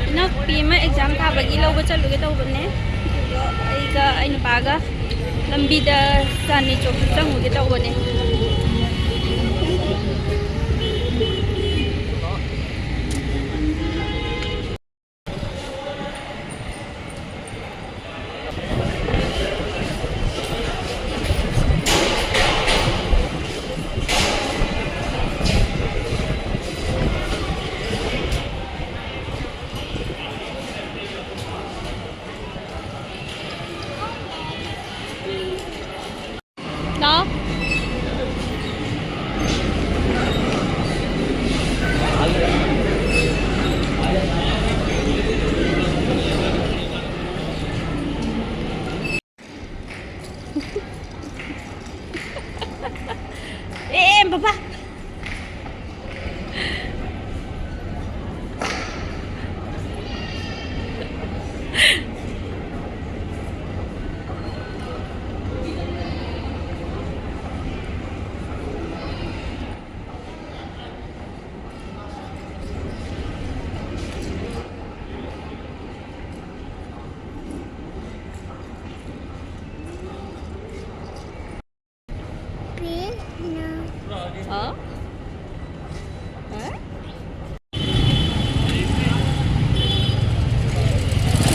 ꯏꯅꯥꯎꯄꯤ ꯑꯃ ꯑꯦꯛꯖꯥꯝ ꯊꯥꯕꯒꯤ ꯂꯧꯕ ꯆꯠꯂꯨꯒꯦ ꯇꯧꯕꯅꯦ ꯑꯗꯨꯒ ꯑꯩ ꯅꯨꯄꯥꯒ ꯂꯝꯕꯤꯗ ꯆꯥꯟꯗꯅꯤ ꯆꯧꯛꯇ ꯆꯪꯉꯨꯒꯦ ꯇꯧꯕꯅꯦ đó em papa hả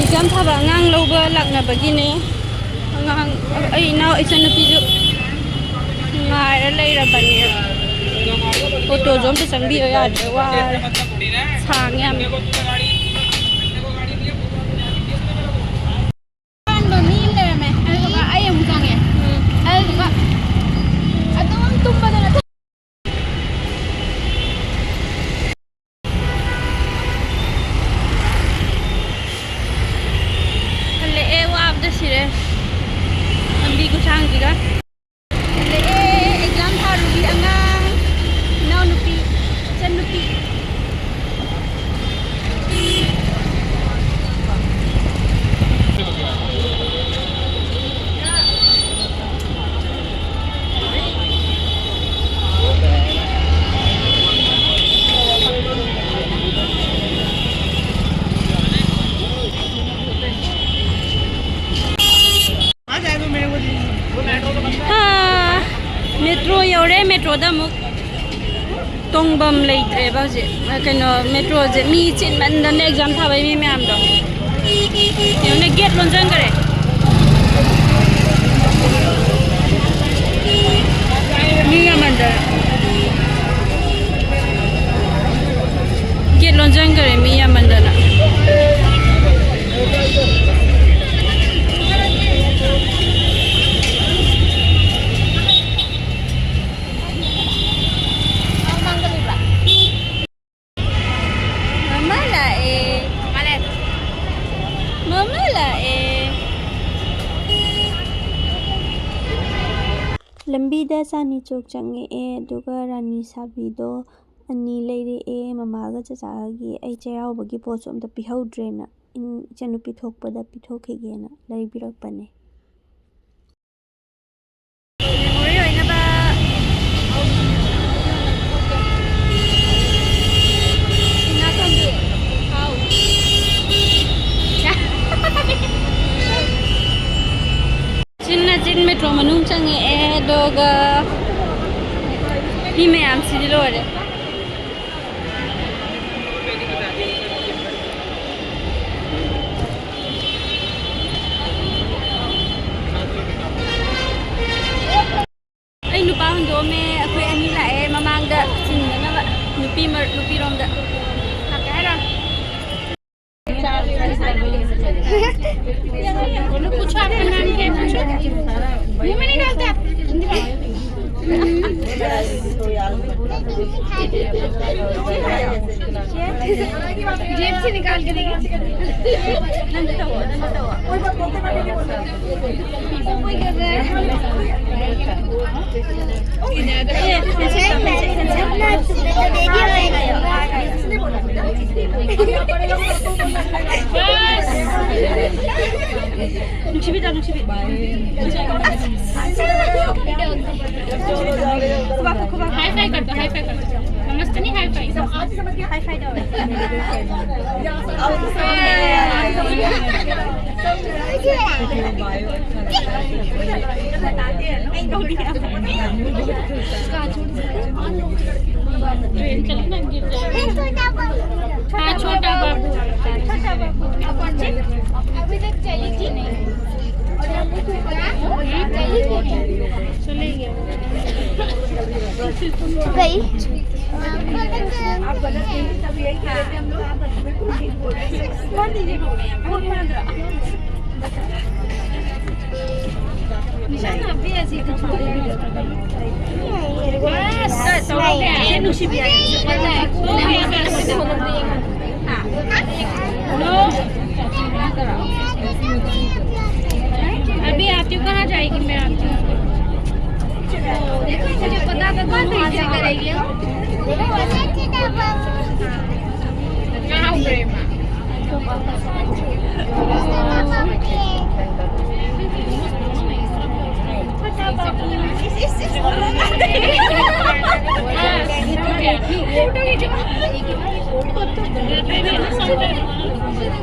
exam thaba ngang lauba laknabagine ngang ai naw ichanupisu ngaira leirabani photo jom ta changbi ya wa sang yam metro yaure metro da muk tongbam leitre ba je kano metro je mi chin man da exam thabai mi myam do yone gate lonjang kare mi yamanda gate lonjang kare mi yamanda na ꯂꯝꯕꯤꯗ ꯆꯥꯟꯗꯅꯤ ꯆꯧꯛ ꯆꯪꯉꯛꯑꯦ ꯑꯗꯨꯒ ꯔꯥꯅꯤ ꯁꯥꯕꯤꯗꯣ ꯑꯅꯤ ꯂꯩꯔꯛꯑꯦ ꯃꯃꯥꯒ ꯆꯆꯥꯒꯤ ꯑꯩ ꯆꯩꯔꯥꯎꯕꯒꯤ ꯄꯣꯠꯁꯨ ꯑꯝꯇ ꯄꯤꯍꯧꯗ꯭ꯔꯦꯅ ꯏꯆꯟꯅꯨꯄꯤ ꯊꯣꯛꯄꯗ ꯄꯤꯊꯣꯛꯈꯤꯒꯦꯅ ꯂꯩꯕꯤꯔꯛꯄꯅꯦ ꯃꯦꯃꯣꯔꯤ ꯑꯣꯏꯅꯕ ꯉꯥꯊꯣꯡꯕꯤ ꯍꯥꯎ ꯆꯤꯟ ꯃꯦꯇ꯭ꯔꯣ ꯃꯅꯨꯡ ꯆꯪꯉꯛꯑꯦ ꯑꯗꯨꯒ ꯃꯤ ꯃꯌꯥꯝꯁꯤꯗꯤ ꯂꯣꯏꯔꯦ ꯑꯩ ꯅꯨꯄꯥ ꯍꯨꯟꯗꯣꯛꯑꯝꯃꯦ ꯑꯩꯈꯣꯏ ꯑꯅꯤ ꯂꯥꯛꯑꯦ ꯃꯃꯥꯡꯗ ꯆꯤꯟꯗꯅꯕ ꯅꯨꯄꯤꯔꯣꯝꯗ ꯂꯥꯛꯀꯦ ꯍꯥꯏꯔꯣ पूछो आपका नाम क्या है पूछो मुंह में नहीं डालते आप जेब से निकाल के देंगे हाई फाई कर दो नमस्ते नहीं हाई फाई ट्रेन चली ना गिर जाएगी। हाँ छोटा बाबू अभी तक चली थी नहीं चली गई निशान अभी ऐसी कुछ अभी आती हूँ कहाँ जाएगी मैं आती हूँ देखो मुझे पता था कौन ऐसे करेगी कहाँ उतरे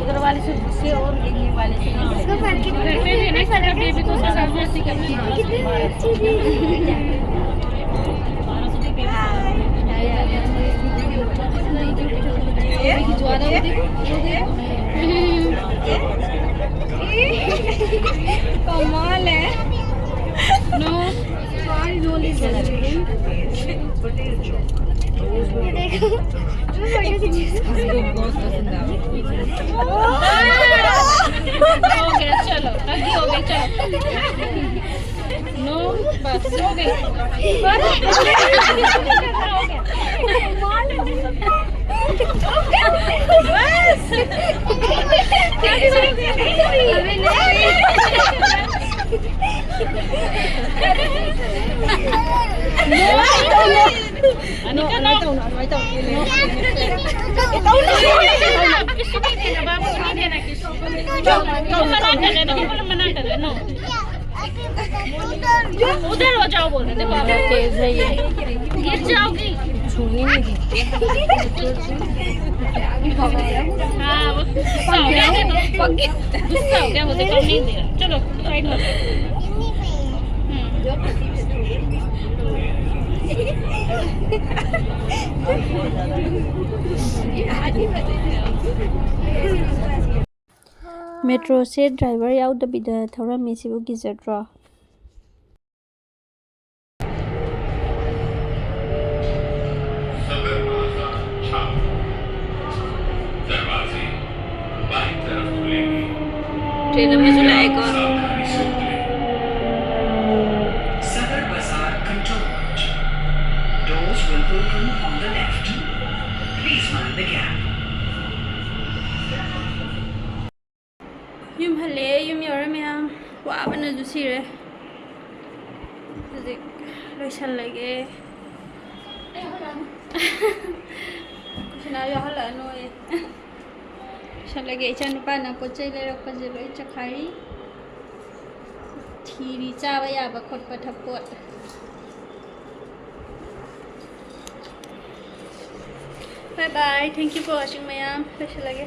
उधर वाले से और ये वाले से इसको फर्क नहीं पड़ता बेबी को सब ऐसी करती है कितनी अच्छी थी कमाल है नो हो गया चलो अभी हो गया चलो नो बस हो गई उधर हो जाओ बोल रहे थे बाबा तेज है ये गिर जाओगी छूने नहीं हाँ वो गुस्सा हो गया गुस्सा हो गया मुझे कम नहीं दे रहा चलो साइड में मेट्रो से ड्राइवर याउदबिदा थौरम्मे सिबु गिजद्रो ट्रेन में चलाएगा Sadar Bazaar Cantonment. Doors will open on the left. Please mind the gap. ꯌꯨꯝ ꯍꯜꯂꯦ ꯌꯨꯝ ꯌꯧꯔꯦ ꯃꯌꯥꯝ ꯋꯥꯕꯅꯁꯨ ꯁꯤꯔꯦ ꯍꯧꯖꯤꯛ ꯂꯣꯏꯁꯜꯂꯒꯦ ꯀꯨꯁꯤꯅꯥ ꯌꯥꯎꯍꯜꯂꯛꯑꯅꯣꯌꯦ ꯂꯣꯏꯁꯜꯂꯒꯦ ꯏꯆꯥꯅꯨꯄꯥꯅ ꯄꯣꯠ ꯆꯩ ꯂꯩꯔꯛꯄꯁꯦ ꯂꯣꯏ ꯆꯈꯥꯏꯔꯤ ꯊꯤꯔꯤ ꯆꯥꯕ ꯌꯥꯕ ꯈꯣꯠꯄ ꯊꯄꯣꯠ bye bye thank you for watching ma'am कैसे लगे